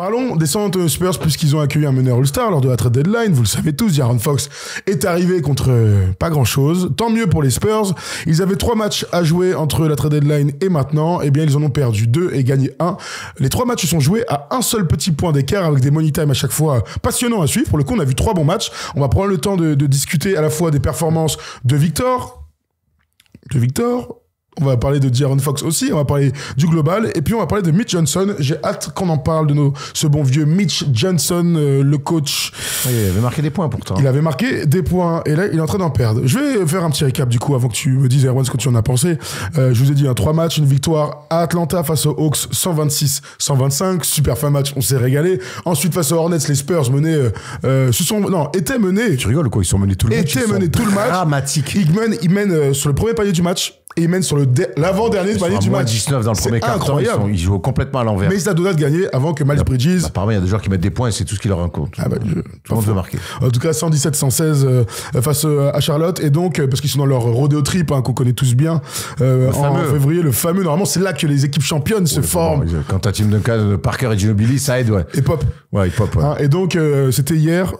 Parlons des San Antonio Spurs puisqu'ils ont accueilli un meneur All-Star lors de la trade deadline. Vous le savez tous, De'Aaron Fox est arrivé contre pas grand-chose. Tant mieux pour les Spurs. Ils avaient 3 matchs à jouer entre la trade deadline et maintenant. Eh bien, ils en ont perdu 2 et gagné 1. Les 3 matchs sont joués à un seul petit point d'écart avec des money time à chaque fois passionnants à suivre. Pour le coup, on a vu 3 bons matchs. On va prendre le temps de discuter à la fois des performances de Victor. On va parler de De'Aaron Fox aussi, on va parler du global, et puis on va parler de Mitch Johnson. J'ai hâte qu'on en parle de ce bon vieux Mitch Johnson, le coach. Il avait marqué des points pourtant. Il avait marqué des points, et là, il est en train d'en perdre. Je vais faire un petit récap du coup, avant que tu me dises, Erwan, ce que tu en as pensé. Je vous ai dit, 3 matchs, une victoire à Atlanta face aux Hawks, 126-125. Super fin match, on s'est régalé. Ensuite, face aux Hornets, les Spurs étaient menés. Tu rigoles ou quoi? Ils sont menés tout le match. Étaient menés tout le match. Dramatique. Ils mènent sur le premier palier du match. Et ils mènent sur l'avant-dernier palier du match. 19 dans le premier quart-temps, ils jouent complètement à l'envers. Mais ils s'adonnent de gagner avant que Miles Bridges... Apparemment, il y a des joueurs qui mettent des points et c'est tout ce qui leur raconte. Tout le monde veut marquer. En tout cas, 117-116 face à Charlotte. Et donc, parce qu'ils sont dans leur rodeo trip, qu'on connaît tous bien, en février, le fameux. Normalement, c'est là que les équipes championnes se forment. Quand t'as Tim Duncan, Parker et Ginobili, ça aide, ouais. Et Pop. Ouais, et Pop, ouais. Et donc, c'était hier.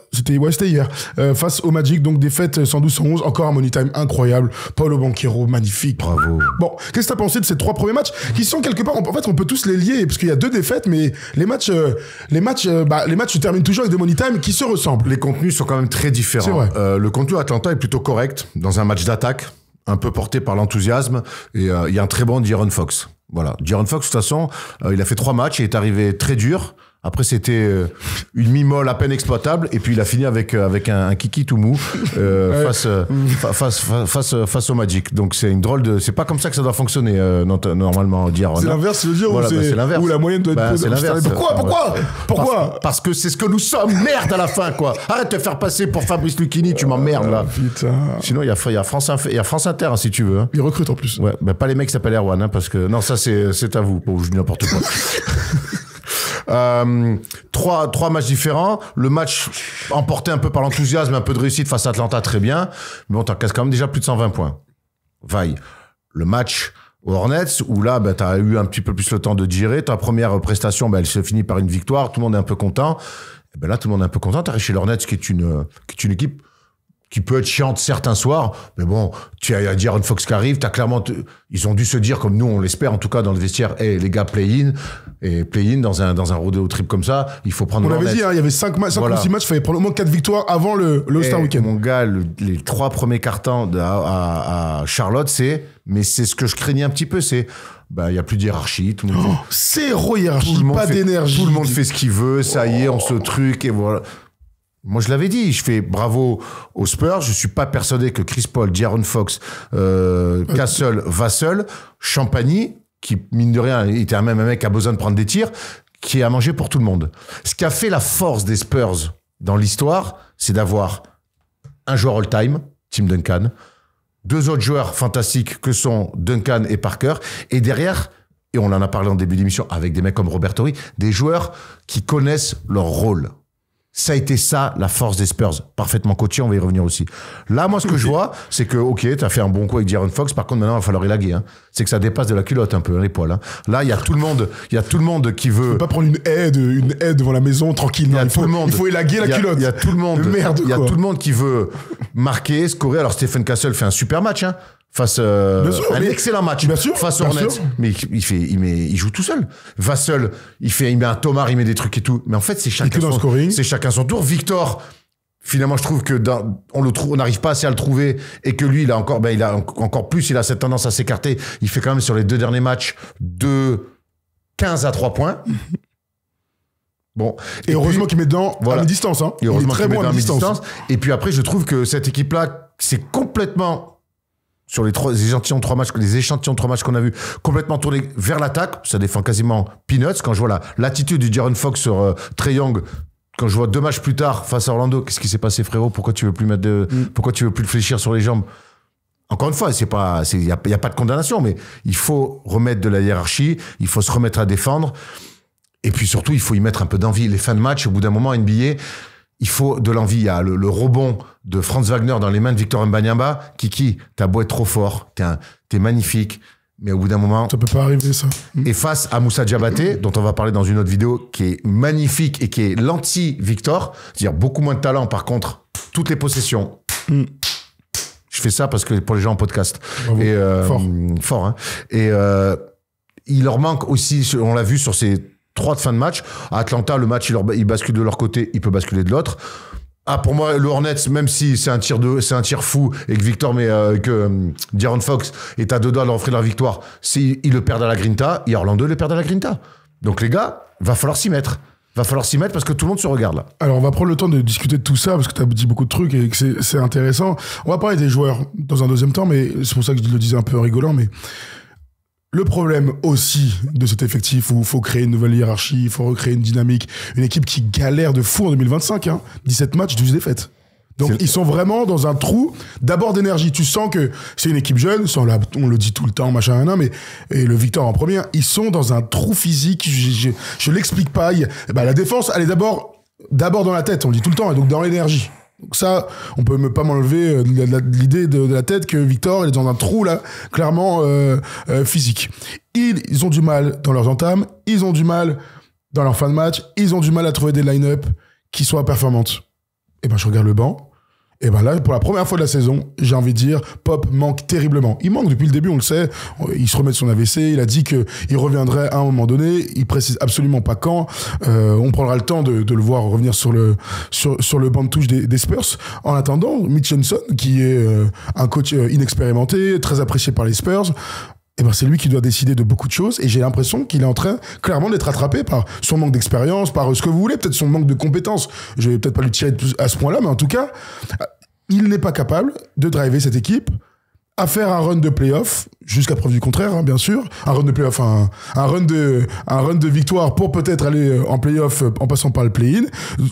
Face au Magic. Donc, défaite 112-111. Encore un money time incroyable. Paolo Banchero, magnifique. Bravo. Bon, qu'est-ce que t'as pensé de ces 3 premiers matchs qui sont quelque part, en fait, on peut tous les lier parce qu'il y a 2 défaites, mais les matchs se terminent toujours avec des money time qui se ressemblent. Les contenus sont quand même très différents. C'est vrai. Le contenu Atlanta est plutôt correct dans un match d'attaque, un peu porté par l'enthousiasme, et il y a un très bon De'Aaron Fox. Voilà, De'Aaron Fox, de toute façon, il a fait 3 matchs, il est arrivé très dur. Après, c'était une mi-molle à peine exploitable. Et puis, il a fini avec un kiki tout mou face au Magic. Donc, c'est une drôle de... C'est pas comme ça que ça doit fonctionner, normalement, De'Aaron. C'est l'inverse, je veux dire, c'est l'inverse. Où la moyenne doit être... C'est l'inverse. Pourquoi Parce que c'est ce que nous sommes. Merde à la fin, quoi. Arrête de te faire passer pour Fabrice Lucchini, tu m'emmerdes, là. Putain. Sinon, il y a France Inter, hein, si tu veux. Hein. Ils recrutent en plus. Ouais, pas les mecs qui s'appellent Erwan, parce que... Non, ça, c'est à vous. Je dis n'importe quoi. 3 matchs différents. Le match emporté un peu par l'enthousiasme, un peu de réussite face à Atlanta, très bien. Mais bon, t'as quand même déjà plus de 120 points. Vaille. Le match aux Hornets, où là, t'as eu un petit peu plus le temps de digérer. Ta première prestation, elle se finit par une victoire. Tout le monde est un peu content. Et là, tout le monde est un peu content. T'arrives chez les Hornets, qui est une équipe qui peut être chiante certains soirs, mais bon, tu as De'Aaron Fox qui arrive, ils ont dû se dire, comme nous on l'espère en tout cas dans le vestiaire, les gars, play-in dans un rodeo trip comme ça, il faut prendre... On l'avait dit, il y avait 5 ou 6 matchs, il fallait prendre au moins 4 victoires avant le All-Star Weekend. Mon gars, les 3 premiers quarts-temps à Charlotte, mais c'est ce que je craignais un petit peu, il y a plus de hiérarchie, tout le monde... Zéro hiérarchie, pas d'énergie. Tout le monde fait ce qu'il veut, ça y est, on se truc, et voilà... Moi, je l'avais dit, je fais bravo aux Spurs. Je suis pas persuadé que Chris Paul, De'Aaron Fox, Castle, Vassell, Champagny, qui, mine de rien, était même un mec qui a besoin de prendre des tirs, qui a mangé pour tout le monde. Ce qui a fait la force des Spurs dans l'histoire, c'est d'avoir un joueur all-time, Tim Duncan, 2 autres joueurs fantastiques que sont Duncan et Parker, et derrière, et on en a parlé en début d'émission avec des mecs comme Robert Horry, des joueurs qui connaissent leur rôle. Ça a été ça, la force des Spurs. Parfaitement coaché, on va y revenir aussi. Là, moi, ce que je vois, c'est que, ok, t'as fait un bon coup avec De'Aaron Fox, par contre, maintenant, il va falloir élaguer. Hein. C'est que ça dépasse de la culotte un peu, les poils. Hein. Là, il y a tout le monde qui veut... Tu peux pas prendre une haie devant la maison, tranquille. Il faut élaguer la culotte. Il y a tout le monde. Merde, il y a tout le monde qui veut marquer, scorer. Alors, Stephen Castle fait un super match, hein. Face un excellent match face aux Hornets, mais il joue tout seul. Vassell, il met un Tomar, il met des trucs et tout, mais en fait c'est chacun son tour. Victor, finalement je trouve que on n'arrive pas assez à le trouver et que lui il a encore plus, il a cette tendance à s'écarter. Il fait quand même sur les 2 derniers matchs de 15 à 3 points. Bon. Et heureusement qu'il met dedans à mi-distance, hein. Et heureusement qu'il met dedans à mi-distance. Et puis après je trouve que cette équipe là c'est complètement sur les échantillons de 3 matchs qu'on a vus, complètement tournés vers l'attaque. Ça défend quasiment peanuts. Quand je vois l'attitude du De'Aaron Fox sur Trae Young, quand je vois 2 matchs plus tard face à Orlando, qu'est-ce qui s'est passé, frérot? Pourquoi tu veux plus pourquoi tu veux plus le fléchir sur les jambes? Encore une fois, il y a pas de condamnation, mais il faut remettre de la hiérarchie, il faut se remettre à défendre. Et puis surtout, il faut y mettre un peu d'envie. Les fins de match, au bout d'un moment, NBA, il faut de l'envie. Il y a le rebond de Franz Wagner dans les mains de Victor Wembanyama. Kiki, t'as beau être trop fort, t'es magnifique, Mais au bout d'un moment... Ça peut pas arriver, ça. Et face à Moussa Diabaté, dont on va parler dans une autre vidéo, qui est magnifique et qui est l'anti-Victor, c'est-à-dire beaucoup moins de talent, par contre, toutes les possessions. Je fais ça parce que pour les gens en podcast. Bravo. Et, Fort. hein. Et il leur manque aussi, on l'a vu sur ces 3 de fin de match. À Atlanta, le match, il bascule de leur côté, il peut basculer de l'autre. Ah, pour moi, le Hornets, même si c'est un tir fou et que Victor, De'Aaron Fox est à 2 doigts de leur offrir la victoire, ils le perdent à la Grinta, et Orlando le perd à la Grinta. Donc les gars, va falloir s'y mettre. Va falloir s'y mettre parce que tout le monde se regarde là. Alors on va prendre le temps de discuter de tout ça parce que tu as dit beaucoup de trucs et que c'est intéressant. On va parler des joueurs dans un deuxième temps, mais c'est pour ça que je le disais un peu en rigolant, mais le problème aussi de cet effectif où il faut créer une nouvelle hiérarchie, il faut recréer une dynamique, une équipe qui galère de fou en 2025, 17 matchs, 12 défaites. Donc ils sont vraiment dans un trou d'abord d'énergie. Tu sens que c'est une équipe jeune, on le dit tout le temps, machin, mais et le Victor en première, ils sont dans un trou physique. Je l'explique pas. La défense, elle est d'abord dans la tête, on le dit tout le temps, et donc dans l'énergie. Donc ça, on peut même pas m'enlever l'idée de la tête que Victor il est dans un trou là, clairement physique. Ils ont du mal dans leurs entames, ils ont du mal dans leur fin de match, ils ont du mal à trouver des line-up qui soient performantes. Et ben je regarde le banc. Et ben là, pour la première fois de la saison, j'ai envie de dire, Pop manque terriblement. Il manque depuis le début, on le sait. Il se remet de son AVC. Il a dit qu'il reviendrait à un moment donné. Il précise absolument pas quand. On prendra le temps de le voir revenir sur le banc de touche des Spurs. En attendant, Mitch Johnson, qui est un coach inexpérimenté, très apprécié par les Spurs, et ben c'est lui qui doit décider de beaucoup de choses. Et j'ai l'impression qu'il est en train, clairement, d'être rattrapé par son manque d'expérience, par ce que vous voulez, peut-être son manque de compétences. Je vais peut-être pas lui tirer à ce point-là, mais en tout cas, il n'est pas capable de driver cette équipe à faire un run de playoff, jusqu'à preuve du contraire, hein, bien sûr. Un run de playoff, un run de victoire pour peut-être aller en playoff en passant par le play-in.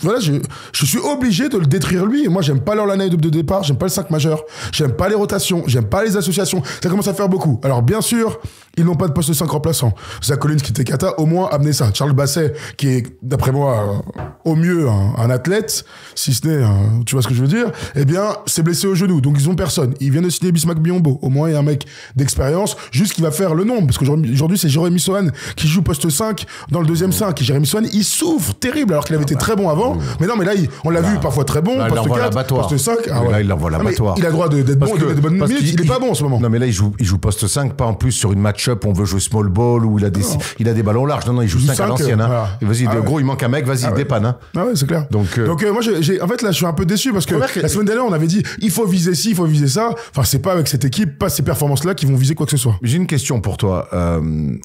Voilà, je suis obligé de le détruire lui. Et moi, j'aime pas leur line-up de départ, j'aime pas le 5 majeur, j'aime pas les rotations, j'aime pas les associations. Ça commence à faire beaucoup. Alors, bien sûr, ils n'ont pas de poste de 5 remplaçant. Zach Collins, qui était cata, au moins amener ça. Charles Basset, qui est, d'après moi, au mieux un athlète, si ce n'est, tu vois ce que je veux dire, eh bien, s'est blessé au genou. Donc, ils ont personne. Ils viennent de signer Bismack Biyombo. Au moins, il y a un mec d'expérience, juste qui va faire le nombre. Parce qu'aujourd'hui, c'est Jérémy Sohan qui joue poste 5 dans le deuxième 5. Et Jérémy Sohan, il souffre terrible, alors qu'il avait été très bon avant. Mais non, mais là, on l'a vu parfois très bon, là, poste 4, poste 5. Ah, ouais. Là, il l'envoie à l'abattoir. Il a le droit d'être bon, il donne des bonnes minutes. Il est pas bon en ce moment. Non, mais là, il joue poste 5, pas en plus sur une match-up, on veut jouer small ball, où il a des ballons larges. Non, il joue 5 à l'ancienne. Voilà. Vas-y, gros, il manque un mec, vas-y, dépanne. Hein. Ah ouais, c'est clair. Donc moi, en fait, là, je suis un peu déçu parce que la semaine dernière, on avait dit, il faut viser ci, il faut viser ça. Enfin, c'est pas avec cette équipe, pas ces performances-là qui vont viser quoi que ce soit. J'ai une question pour toi.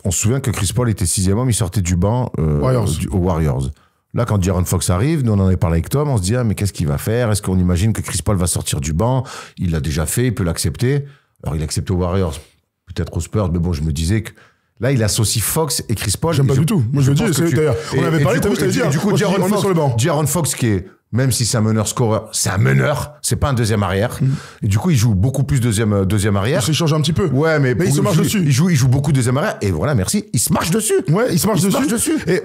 On se souvient que Chris Paul était 6e homme, il sortait du banc aux Warriors. Là, quand De'Aaron Fox arrive, nous on en avait parlé avec Tom, on se dit, mais qu'est-ce qu'il va faire? Est-ce qu'on imagine que Chris Paul va sortir du banc? Il l'a déjà fait, il peut l'accepter. Alors, il accepte aux Warriors, peut-être aux Spurs, mais bon, je me disais que là, il associe Fox et Chris Paul. J'aime pas du tout. Moi, je veux dire, d'ailleurs, on avait parlé, t'as vu, je t'avais dit, du coup, De'Aaron Fox, qui est, même si c'est un meneur-scoreur, c'est un meneur, c'est pas un deuxième arrière. Et du coup, il joue beaucoup plus deuxième arrière. Il se change un petit peu. Ouais, mais il se marche dessus. Il joue beaucoup deuxième arrière. Et voilà, merci. Il se marche dessus. Ouais, il se marche dessus. Et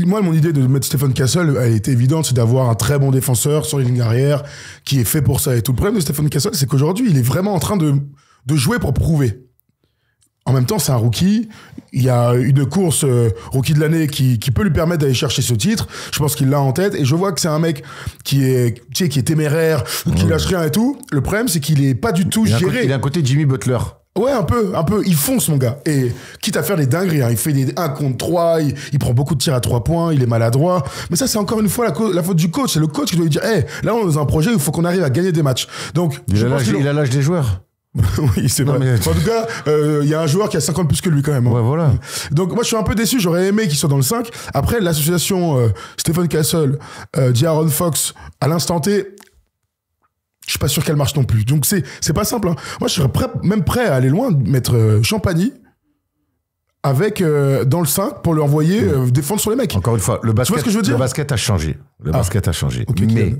moi, mon idée de mettre Stephen Castle, elle est évidente, c'est d'avoir un très bon défenseur sur les lignes arrière qui est fait pour ça. Et tout le problème de Stephen Castle, c'est qu'aujourd'hui, il est vraiment en train de jouer pour prouver. En même temps, c'est un rookie. Il y a une course rookie de l'année qui peut lui permettre d'aller chercher ce titre. Je pense qu'il l'a en tête. Et je vois que c'est un mec qui est téméraire, qui lâche rien et tout. Le problème, c'est qu'il est pas du tout géré. Il a un côté Jimmy Butler. Ouais, un peu. Il fonce, mon gars. Et quitte à faire des dingueries, hein. Il fait des 1 contre 3, il prend beaucoup de tirs à 3 points, il est maladroit. Mais ça, c'est encore une fois la faute du coach. C'est le coach qui doit lui dire, là, on est dans un projet où il faut qu'on arrive à gagner des matchs. Donc, il a l'âge des joueurs. Oui, c'est vrai. Mais... En tout cas, il y a un joueur qui a 50 plus que lui quand même. Hein. Ouais, voilà. Donc moi, je suis un peu déçu. J'aurais aimé qu'il soit dans le 5. Après, l'association Stephen Castle, De'Aaron Fox, à l'instant T, je suis pas sûr qu'elle marche non plus. Donc c'est pas simple. Hein. Moi, je serais même prêt à aller loin, mettre Champagny avec dans le 5 pour lui envoyer défendre sur les mecs. Encore une fois, le basket, tu vois ce que je veux dire ? Le basket a changé. Basket a changé. Okay, mais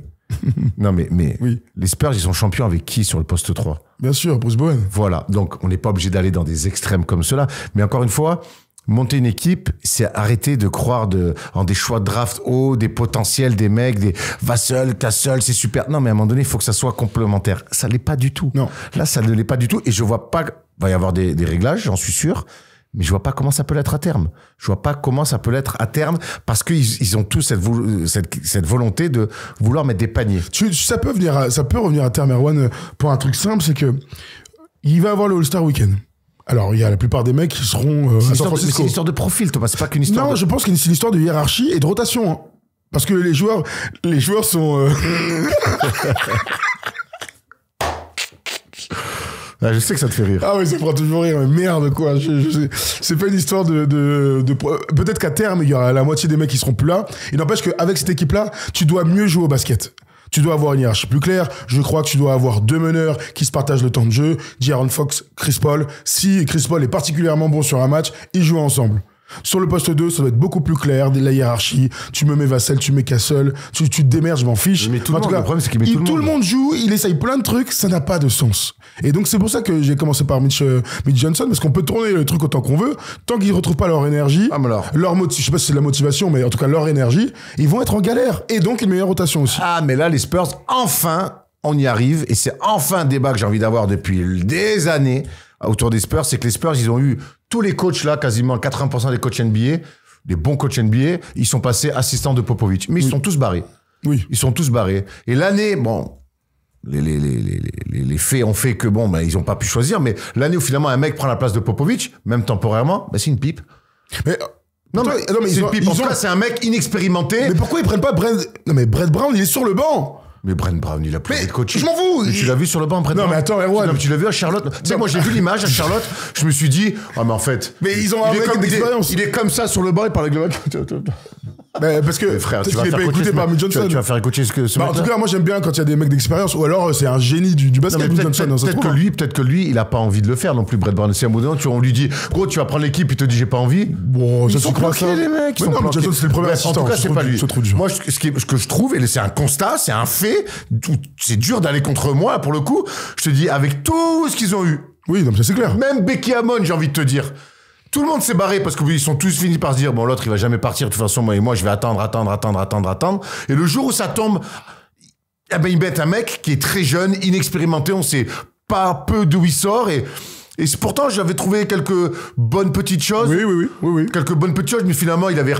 non, mais oui. Les Spurs, ils sont champions avec qui sur le poste 3 ? Bien sûr, Bruce Bowen. Voilà, donc on n'est pas obligé d'aller dans des extrêmes comme cela. Mais encore une fois, monter une équipe, c'est arrêter de croire en des choix de draft hauts, des potentiels, des mecs, des Vassell, Castle, c'est super. Non, mais à un moment donné, il faut que ça soit complémentaire. Ça l'est pas du tout. Non. Là, ça ne l'est pas du tout. Et je vois pas va y avoir des réglages, j'en suis sûr. Mais je vois pas comment ça peut l'être à terme. Je vois pas comment ça peut l'être à terme parce qu'ils ont tous cette volonté de vouloir mettre des paniers. Ça peut revenir à terme, Erwan, pour un truc simple, c'est que il va avoir le All-Star Weekend. Alors, il y a la plupart des mecs qui seront à San Francisco. C'est une histoire de profil, Thomas. C'est pas qu'une histoire. Non, je pense que c'est une histoire de hiérarchie et de rotation. Hein. Parce que les joueurs sont. Ah, je sais que ça te fait rire. Ah oui, ça fera toujours rire, mais merde quoi. C'est pas une histoire de... Peut-être qu'à terme, il y aura la moitié des mecs qui seront plus là. Il n'empêche qu'avec cette équipe-là, tu dois mieux jouer au basket. Tu dois avoir une hiérarchie plus claire. Je crois que tu dois avoir 2 meneurs qui se partagent le temps de jeu. De'Aaron Fox, Chris Paul. Si Chris Paul est particulièrement bon sur un match, ils jouent ensemble. Sur le poste 2, ça doit être beaucoup plus clair, la hiérarchie. Tu me mets Vassell, tu mets Castle, tu te démerdes, je m'en fiche. Mais tout le monde, le problème, c'est qu'il met tout le monde joue, il essaye plein de trucs, ça n'a pas de sens. Et donc, c'est pour ça que j'ai commencé par Mitch Johnson, parce qu'on peut tourner le truc autant qu'on veut, tant qu'ils ne retrouvent pas leur énergie, je sais pas si c'est de la motivation, mais en tout cas leur énergie, ils vont être en galère. Et donc, une meilleure rotation aussi. Ah, mais là, les Spurs, enfin, on y arrive. Et c'est enfin un débat que j'ai envie d'avoir depuis des années autour des Spurs. C'est que les Spurs, ils ont eu tous les coachs là, quasiment 80% des coachs NBA, des bons coachs NBA, ils sont passés assistants de Popovich. Mais ils sont tous barrés. Oui. Ils sont tous barrés. Et l'année, bon, les faits ont fait que bon, ben, ils n'ont pas pu choisir, mais l'année où finalement un mec prend la place de Popovich, même temporairement, ben, c'est une pipe. Mais, non, mais c'est une pipe. En tout cas, c'est un mec inexpérimenté. Mais pourquoi ils prennent pas Brett Brown, il est sur le banc. Mais Brett Brown, il a plus de coaching. Je m'en fous. Tu l'as vu sur le banc, Brett Brown? Non, mais attends, Erwan. Tu l'as vu à Charlotte? Tu sais, moi, j'ai vu l'image à Charlotte. Je me suis dit, ah, mais en fait. Mais ils ont un mec d'expérience. Il est comme ça sur le banc, il parle avec le mec. Mais parce que frère, tu vas faire écouté par Mitch Johnson. Tu vas faire écouter ce en tout cas, moi j'aime bien quand il y a des mecs d'expérience, ou alors c'est un génie du basket. Peut-être que lui, il a pas envie de le faire non plus, Brett Brown. C'est un moment donné, on lui dit, gros, tu vas prendre l'équipe, il te dit, j'ai pas envie. Bon, ils sont planqués, les mecs. Non, mais Johnson, c'est le premier assistant. En tout cas, c'est pas lui. Moi, ce que je trouve, et c'est un constat, c'est un fait, c'est dur d'aller contre moi, pour le coup. Je te dis, avec tout ce qu'ils ont eu. Oui, non, mais c'est clair. Même Becky Hammon, j'ai envie de te dire. Tout le monde s'est barré parce qu'ils sont tous finis par se dire, bon, l'autre, il va jamais partir. De toute façon, moi, je vais attendre. Et le jour où ça tombe, eh ben, ils mettent un mec qui est très jeune, inexpérimenté. On sait pas peu d'où il sort et pourtant, j'avais trouvé quelques bonnes petites choses. Oui. Quelques bonnes petites choses, mais finalement, il avait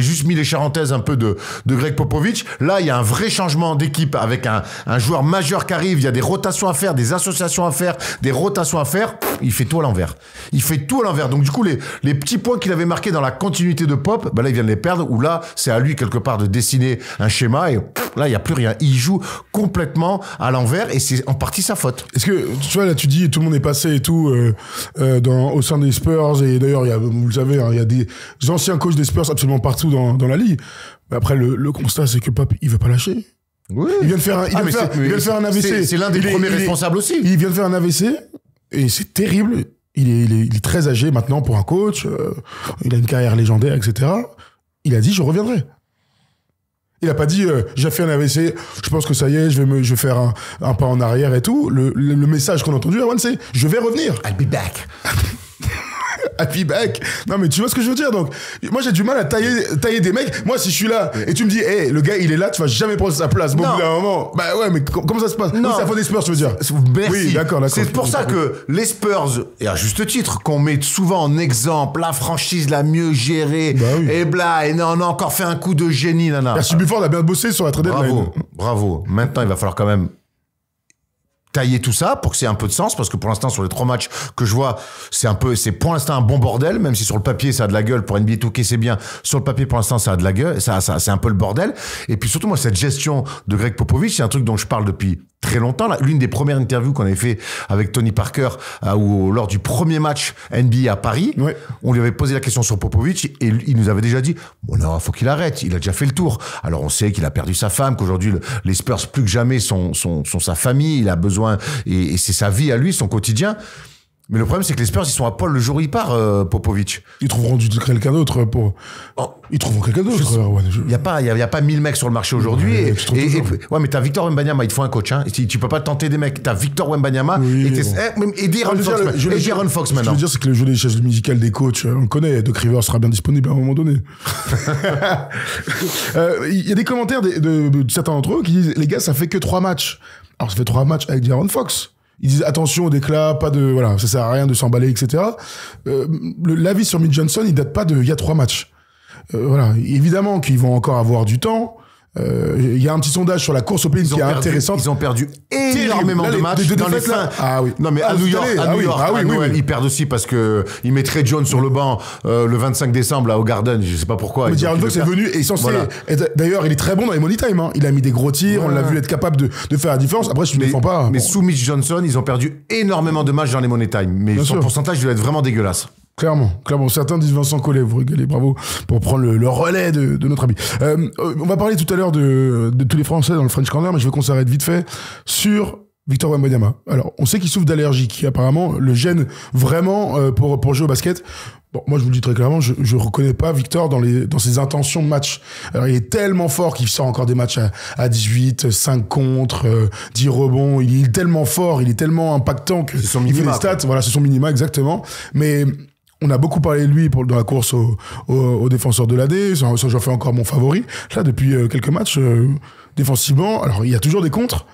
juste mis les charentaises un peu de Greg Popovich. Là, il y a un vrai changement d'équipe avec un joueur majeur qui arrive. Il y a des rotations à faire, des associations à faire, des rotations à faire. Il fait tout à l'envers. Donc, du coup, les petits points qu'il avait marqués dans la continuité de Pop, ben là, il vient de les perdre. Ou là, c'est à lui, quelque part, de dessiner un schéma. Et là, il n'y a plus rien. Il joue complètement à l'envers et c'est en partie sa faute. Est-ce que, tu vois, là, tu dis, tout le monde est passé et tout au sein des Spurs, et d'ailleurs vous le savez, hein, il y a des anciens coachs des Spurs absolument partout dans la ligue. Mais après le constat, c'est que Pop il veut pas lâcher. Oui. Il vient de faire un AVC. C'est l'un des premiers responsables aussi. Il vient de faire un AVC et c'est terrible. Il est très âgé maintenant pour un coach, il a une carrière légendaire, etc. Il a dit, je reviendrai. Il a pas dit, j'ai fait un AVC, je pense que ça y est, je vais faire un pas en arrière et tout. Le message qu'on a entendu, Erwan, c'est, je vais revenir. I'll be back. I'll be back. Non, mais tu vois ce que je veux dire. Donc, moi, j'ai du mal à tailler des mecs. Moi, si je suis là et tu me dis, hey, le gars, il est là, tu vas jamais prendre sa place. Bon, au bout d'un moment. Bah ouais, mais comment ça se passe? Non. Oui, c'est la faute des Spurs, tu veux dire. Merci. Oui, d'accord. C'est pour ça que les Spurs, et à juste titre, qu'on met souvent en exemple, la franchise la mieux gérée, bah oui. et bla, et non, on a encore fait un coup de génie, nana. Merci Bufford a bien bossé sur la trade deadline. Bravo. Maintenant, il va falloir quand même tailler tout ça pour que c'est un peu de sens, parce que pour l'instant, sur les 3 matchs que je vois, c'est pour l'instant un bon bordel, même si sur le papier ça a de la gueule. Pour NBA 2K, c'est bien. Sur le papier, pour l'instant, ça a de la gueule, ça c'est un peu le bordel. Et puis surtout, moi, cette gestion de Greg Popovich, c'est un truc dont je parle depuis très longtemps. L'une des premières interviews qu'on avait fait avec Tony Parker lors du premier match NBA à Paris, ouais. On lui avait posé la question sur Popovich et il nous avait déjà dit bon non, faut qu'il arrête, il a déjà fait le tour. Alors on sait qu'il a perdu sa femme, qu'aujourd'hui les Spurs plus que jamais sont sa famille, il a besoin et c'est sa vie à lui, son quotidien. Mais le problème, c'est que les Spurs, ils sont à poil le jour où il part, Popovich. Ils trouveront quelqu'un d'autre pour... Oh. Ils trouveront quelqu'un d'autre. Il y a pas 1000 mecs sur le marché aujourd'hui. Ouais, mais t'as Victor Wembanyama, il te faut un coach, hein. Tu peux pas tenter des mecs. T'as Victor Wembanyama et De'Aaron Fox maintenant. Ce que je veux dire, c'est que le jeu des chaises musicales des coachs, on le connaît. Doc Rivers sera bien disponible à un moment donné. Il y a des commentaires de certains d'entre eux qui disent, les gars, ça fait que 3 matchs. Alors, ça fait 3 matchs avec De'Aaron Fox. Ils disent attention au déclat, pas de, voilà, ça sert à rien de s'emballer, etc. L'avis sur Mitch Johnson, il date pas il y a 3 matchs. Voilà. Évidemment qu'ils vont encore avoir du temps. Il y a un petit sondage sur la course au play qui est intéressant. Ils ont perdu énormément de matchs dans les fins. Ah oui. Non mais à New York, à Noël, ils perdent aussi parce que ils mettraient Jones sur le banc le 25 décembre là au Garden. Je sais pas pourquoi. Mais Jaron Fox est venu et censé. Voilà. D'ailleurs, il est très bon dans les money time. Hein. Il a mis des gros tirs. On l'a vu être capable de faire la différence. Après, je ne défends pas. Mais sous Mitch Johnson, ils ont perdu énormément de matchs dans les money time. Mais son pourcentage doit être vraiment dégueulasse. Clairement. Certains disent Vincent Collet, vous rigolez, bravo, pour prendre le relais de notre ami. On va parler tout à l'heure de tous les Français dans le French Corner, mais je veux qu'on s'arrête vite fait sur Victor Wembanyama. Alors, on sait qu'il souffre d'allergie, qui apparemment le gêne vraiment pour jouer au basket. Bon, moi, je vous le dis très clairement, je reconnais pas Victor dans ses intentions de match. Alors, il est tellement fort qu'il sort encore des matchs à 18, 5 contre, 10 rebonds. Il est tellement fort, il est tellement impactant que c'est son minima, il fait les stats. Voilà, c'est son minima, exactement. Mais on a beaucoup parlé de lui dans la course au défenseur de l'AD. Ça, j'en fais encore mon favori. Là, depuis quelques matchs, défensivement, alors il y a toujours des contres,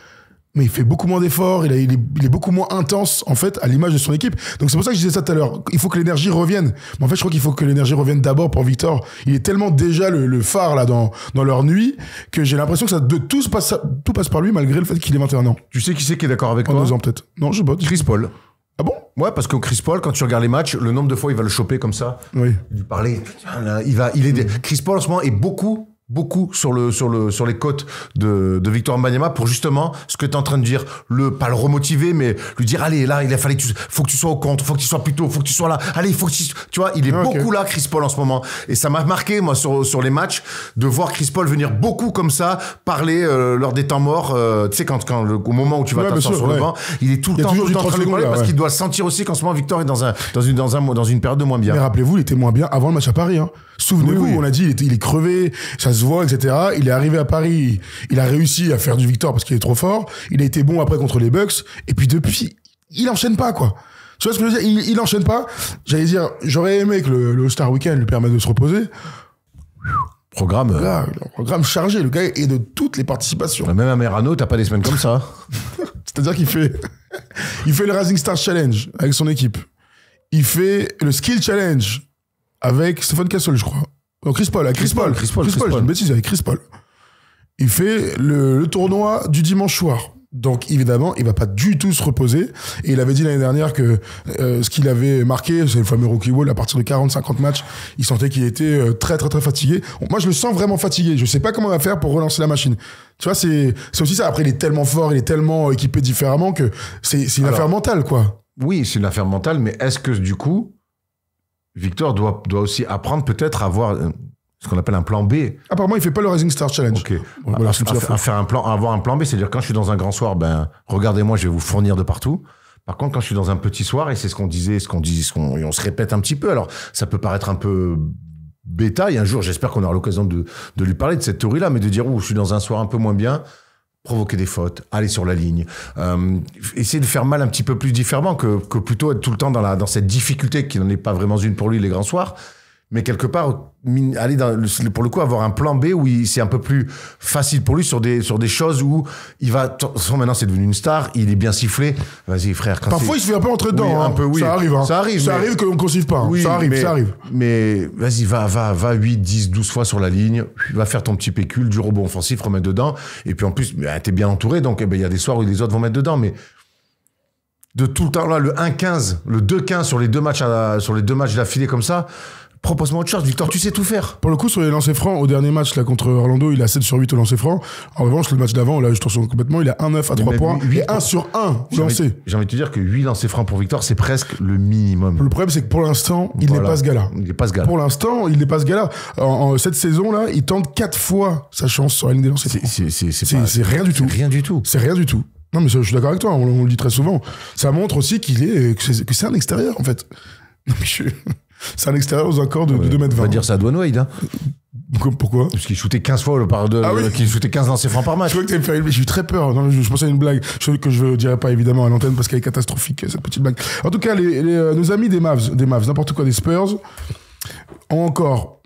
mais il fait beaucoup moins d'efforts. Il est beaucoup moins intense, en fait, à l'image de son équipe. Donc c'est pour ça que je disais ça tout à l'heure. Il faut que l'énergie revienne. Mais en fait, je crois qu'il faut que l'énergie revienne d'abord pour Victor. Il est tellement déjà le phare là dans leur nuit que j'ai l'impression que tout passe par lui, malgré le fait qu'il ait 21 ans. Tu sais qui c'est qui est d'accord avec toi? En 2 ans peut-être. Non, je sais pas. Chris Paul. Ah bon? Ouais, parce que Chris Paul, quand tu regardes les matchs, le nombre de fois il va le choper comme ça, oui. Lui parler, Chris Paul en ce moment est beaucoup sur les côtes de Victor Wembanyama pour justement ce que tu es en train de dire, pas le remotiver, mais lui dire allez là faut que tu sois au compte, faut que tu sois plus tôt, faut que tu sois là, allez faut que tu vois, il est beaucoup là Chris Paul en ce moment et ça m'a marqué moi sur les matchs de voir Chris Paul venir beaucoup comme ça parler lors des temps morts, tu sais au moment où tu vas t'asseoir sur le banc, il est tout le temps en train de parler parce qu'il doit sentir aussi qu'en ce moment Victor est dans une période de moins bien. Mais rappelez-vous, il était moins bien avant le match à Paris, hein. Souvenez-vous, on a dit il est crevé, ça se voit, etc. Il est arrivé à Paris, il a réussi à faire du Victor parce qu'il est trop fort. Il a été bon après contre les Bucks. Et puis depuis, il enchaîne pas, quoi. Tu vois ce que je veux dire? Il enchaîne pas. J'allais dire, j'aurais aimé que le All-Star Weekend lui permette de se reposer. Programme. Là, programme chargé. Le gars est de toutes les participations. Même à Merano, t'as pas des semaines comme ça. C'est-à-dire qu'il fait le Rising Stars Challenge avec son équipe. Il fait le Skill Challenge avec Stephen Castle, je crois. Non, Chris Paul, j'ai une bêtise, avec Chris Paul. Il fait le tournoi du dimanche soir. Donc, évidemment, il va pas du tout se reposer. Et il avait dit l'année dernière que ce qu'il avait marqué, c'est le fameux Rookie Wall, à partir de 40-50 matchs, il sentait qu'il était très, très, très fatigué. Moi, je le sens vraiment fatigué. Je sais pas comment il va faire pour relancer la machine. Tu vois, c'est aussi ça. Après, il est tellement fort, il est tellement équipé différemment que c'est une affaire mentale, quoi. Oui, c'est une affaire mentale, mais est-ce que, du coup, Victor doit aussi apprendre peut-être à avoir ce qu'on appelle un plan B. Apparemment, il fait pas le Rising Star Challenge. Ok. Voilà, avoir un plan B, c'est-à-dire quand je suis dans un grand soir, regardez-moi, je vais vous fournir de partout. Par contre, quand je suis dans un petit soir, et c'est ce qu'on disait, et on se répète un petit peu. Alors, ça peut paraître un peu bêta. Et un jour, j'espère qu'on aura l'occasion de lui parler de cette théorie-là, mais de dire, je suis dans un soir un peu moins bien. Provoquer des fautes, aller sur la ligne, essayer de faire mal un petit peu plus différemment que plutôt être tout le temps dans cette difficulté qui n'en est pas vraiment une pour lui les grands soirs, mais quelque part aller pour le coup avoir un plan B où c'est un peu plus facile pour lui sur des choses où il va maintenant c'est devenu une star, il est bien sifflé, vas-y frère. Parfois il se fait un peu entrer dedans, oui, un peu, oui. Ça arrive qu'on ne siffle pas, oui, ça arrive. Mais vas-y, va 8, 10, 12 fois sur la ligne, va faire ton petit pécule, du rebond offensif, remettre dedans, et puis en plus t'es bien entouré, donc il y a des soirs où les autres vont mettre dedans, mais de tout le temps là, le 1-15, le 2-15 sur les deux matchs d'affilée comme ça, propose-moi autre chose, Victor, tu sais tout faire. Pour le coup, sur les lancers francs, au dernier match là, contre Orlando, il a 7 sur 8 au lancer franc. En revanche, le match d'avant, là, je transforme complètement, il a 1-9 à 3 points et 1 sur 1 lancé. J'ai envie de te dire que 8 lancers francs pour Victor, c'est presque le minimum. Le problème, c'est que pour l'instant, il n'est pas ce gars-là. Il n'est pas ce gars-là. Pour l'instant, il n'est pas ce gars-là. En cette saison-là, il tente 4 fois sa chance sur la ligne des lancers francs. C'est rien du tout. Rien du tout. C'est rien du tout. Non, mais je suis d'accord avec toi, on le dit très souvent. Ça montre aussi que c'est un extérieur, en fait. C'est un extérieur aux accords de 2 mètres 20. On va dire ça à Dwayne Wade, hein. Pourquoi? Parce qu'il shootait 15 fois qu'il shootait 15 lancers francs par match. Je crois que t'avais fait, j'ai eu très peur. Non, je pensais à une blague que je ne dirais pas évidemment à l'antenne parce qu'elle est catastrophique, cette petite blague. En tout cas, nos amis des Mavs, n'importe quoi des Spurs, ont encore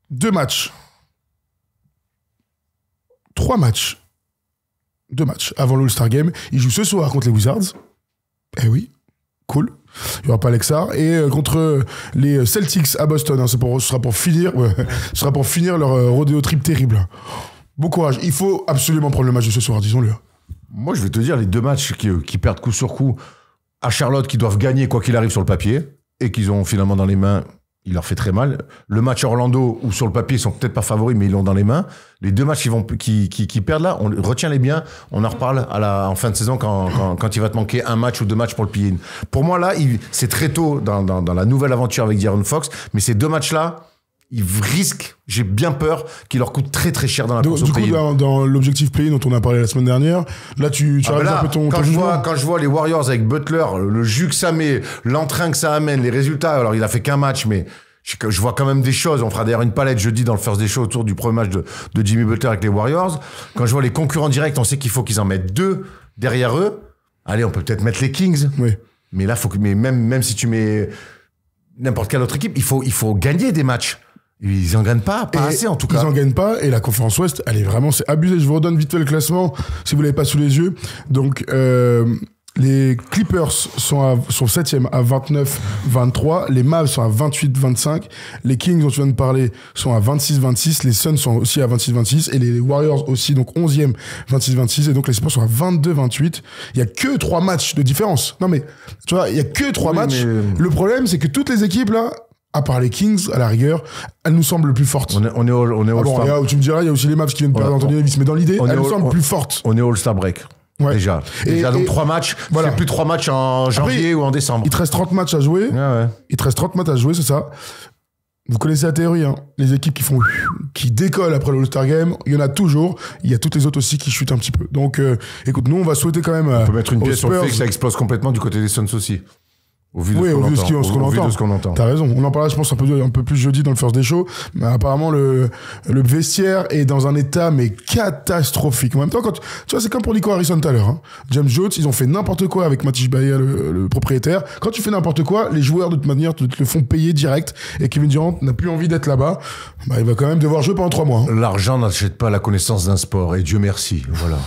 2 matchs. 3 matchs. 2 matchs avant l'All-Star Game. Ils jouent ce soir contre les Wizards. Eh oui, cool. Il n'y aura pas Alexar. Et contre les Celtics à Boston, hein, ce sera pour finir leur rodéo trip terrible. Bon courage. Il faut absolument prendre le match de ce soir, disons-le. Moi, je vais te dire, les 2 matchs qui perdent coup sur coup à Charlotte, qui doivent gagner quoi qu'il arrive sur le papier, et qu'ils ont finalement dans les mains, il leur fait très mal. Le match à Orlando, où sur le papier, ils sont peut-être pas favoris, mais ils l'ont dans les mains. Les 2 matchs qui perdent là, retient-les bien. On en reparle en fin de saison quand il va te manquer 1 match ou 2 matchs pour le play-in. Pour moi, là, c'est très tôt dans la nouvelle aventure avec De'Aaron Fox, mais ces 2 matchs-là, ils risquent, j'ai bien peur, qu'ils leur coûtent très très cher dans la course au play-in. Du coup, dans l'objectif play-in dont on a parlé la semaine dernière, là, tu arrêtes un peu ton quand je vois les Warriors avec Butler, le jus que ça met, l'entrain que ça amène, les résultats, alors il a fait qu'un match, mais je vois quand même des choses. On fera d'ailleurs une palette jeudi dans le First Day Show autour du premier match de Jimmy Butler avec les Warriors. Quand je vois les concurrents directs, on sait qu'il faut qu'ils en mettent 2 derrière eux. Allez, on peut peut-être mettre les Kings. Oui. Mais là, même si tu mets n'importe quelle autre équipe, il faut gagner des matchs. Ils en gagnent pas assez en tout cas. Ils en gagnent pas, et la conférence Ouest, elle est vraiment, c'est abusé. Je vous redonne vite fait le classement, si vous l'avez pas sous les yeux. Donc, les Clippers sont 7e à 29-23, les Mavs sont à 28-25, les Kings dont tu viens de parler sont à 26-26, les Suns sont aussi à 26-26, et les Warriors aussi, donc 11e, 26-26, et donc les Spurs sont à 22-28. Il y a que 3 matchs de différence. Non mais, tu vois, il y a que 3 matchs. Mais... Le problème, c'est que toutes les équipes là, à part les Kings, à la rigueur, elles nous semblent plus fortes. On est All-Star. Tu me diras, il y a aussi les Mavs qui viennent de perdre Anthony Davis, mais dans l'idée, elles nous semblent plus fortes. On est All-Star break. Ouais. Déjà, donc 3 matchs, voilà. C'est plus 3 matchs en janvier ou en décembre. Il te reste 30 matchs à jouer. Ouais. Il te reste 30 matchs à jouer, c'est ça. Vous connaissez la théorie, hein. Les équipes qui décollent après le All-Star Game, il y en a toujours. Il y a toutes les autres aussi qui chutent un petit peu. Donc, écoute, nous, on va souhaiter quand même. On peut mettre une pièce sur le fait que ça explose complètement du côté des Suns aussi. Au vu de ce qu'on entend. T'as raison. On en parlera, je pense, un peu plus jeudi dans le First Day Show. Mais apparemment, le vestiaire est dans un état, mais catastrophique. En même temps, tu vois, c'est comme pour Nico Harrison tout à l'heure, hein. James Jones, ils ont fait n'importe quoi avec Matisse Bahia, le propriétaire. Quand tu fais n'importe quoi, les joueurs, de toute manière, te le font payer direct. Et Kevin Durant n'a plus envie d'être là-bas. Bah, il va quand même devoir jouer pendant 3 mois. Hein. L'argent n'achète pas la connaissance d'un sport. Et Dieu merci. Voilà.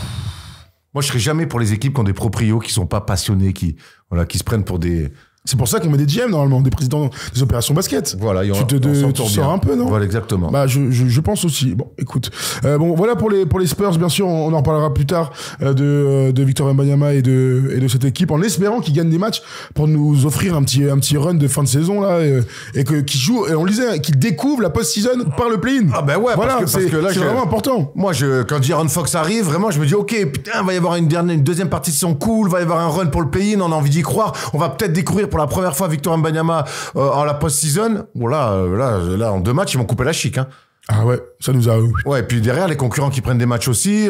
Moi, je serais jamais pour les équipes qui ont des proprios qui sont pas passionnés, qui se prennent pour des... C'est pour ça qu'on met des GM, normalement, des présidents des opérations basket. Voilà, tu sors un peu, non? Voilà, exactement. Bah, je pense aussi. Bon, écoute. Voilà pour les Spurs, bien sûr, on en reparlera plus tard, de Victor Wembanyama et de cette équipe, en espérant qu'ils gagnent des matchs pour nous offrir un petit run de fin de saison, là, et qu'ils jouent, et on le disait, qu'ils découvrent la post-season par le play-in. Ah, ben ouais, voilà, parce que là, c'est vraiment important. Moi, quand De'Aaron Fox arrive, vraiment, je me dis, ok, putain, il va y avoir une deuxième partie de saison cool, il va y avoir un run pour le play-in, on a envie d'y croire, on va peut-être découvrir pour la première fois Victor Wembanyama en la post-season. Bon, là, en 2 matchs, ils vont couper la chic. Hein. Ah ouais, ça nous a... Ouais, et puis derrière, les concurrents qui prennent des matchs aussi...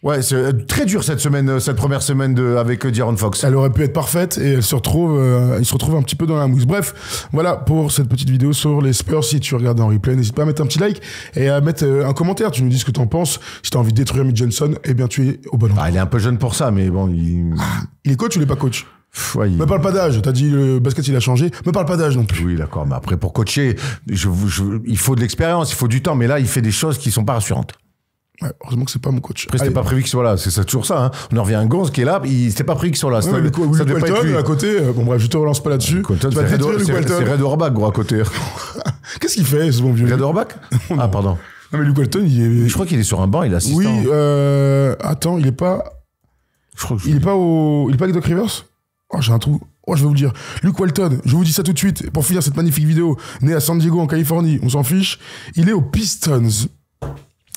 Ouais, c'est très dur cette première semaine avec De'Aaron Fox. Elle aurait pu être parfaite et il se retrouve un petit peu dans la mousse. Bref, voilà pour cette petite vidéo sur les Spurs. Si tu regardes en replay, n'hésite pas à mettre un petit like et à mettre un commentaire. Tu nous dis ce que t'en penses. Si t'as envie de détruire Mitch Johnson, eh bien tu es au bon endroit. Il est un peu jeune pour ça, mais bon, il est coach ou il est pas coach? Ouais, Me parle pas d'âge, t'as dit le basket il a changé, me parle pas d'âge non plus. Oui d'accord, mais après pour coacher, il faut de l'expérience, il faut du temps, mais là il fait des choses qui sont pas rassurantes. Ouais, heureusement que c'est pas mon coach. Après c'était pas prévu qu'il soit là, c'est toujours ça, hein. On en revient à un Gonz qui est là, c'était pas prévu qu'il soit là. Ouais, Luke Walton à côté, bon bref je te relance pas là-dessus. C'est Red Auerbach gros à côté. Qu'est-ce qu'il fait ce bon vieux Red Auerbach? Ah pardon. Non mais Luke Walton je crois qu'il est sur un banc, il est assistant. Oui, attends, il est pas... Il est pas avec Doc Rivers? Oh j'ai un trou. Oh, je vais vous le dire. Luke Walton, je vous dis ça tout de suite, pour finir cette magnifique vidéo, né à San Diego, en Californie, on s'en fiche. Il est aux Pistons.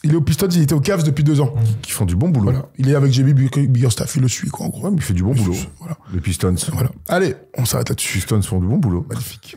Il était aux Cavs depuis 2 ans. Qui font du bon boulot. Voilà. Il est avec JB Biggerstaff, il le suit, quoi, en gros. Ouais, mais il fait du bon boulot. Voilà. Les Pistons. Voilà. Allez, on s'arrête là-dessus. Les Pistons font du bon boulot. Magnifique.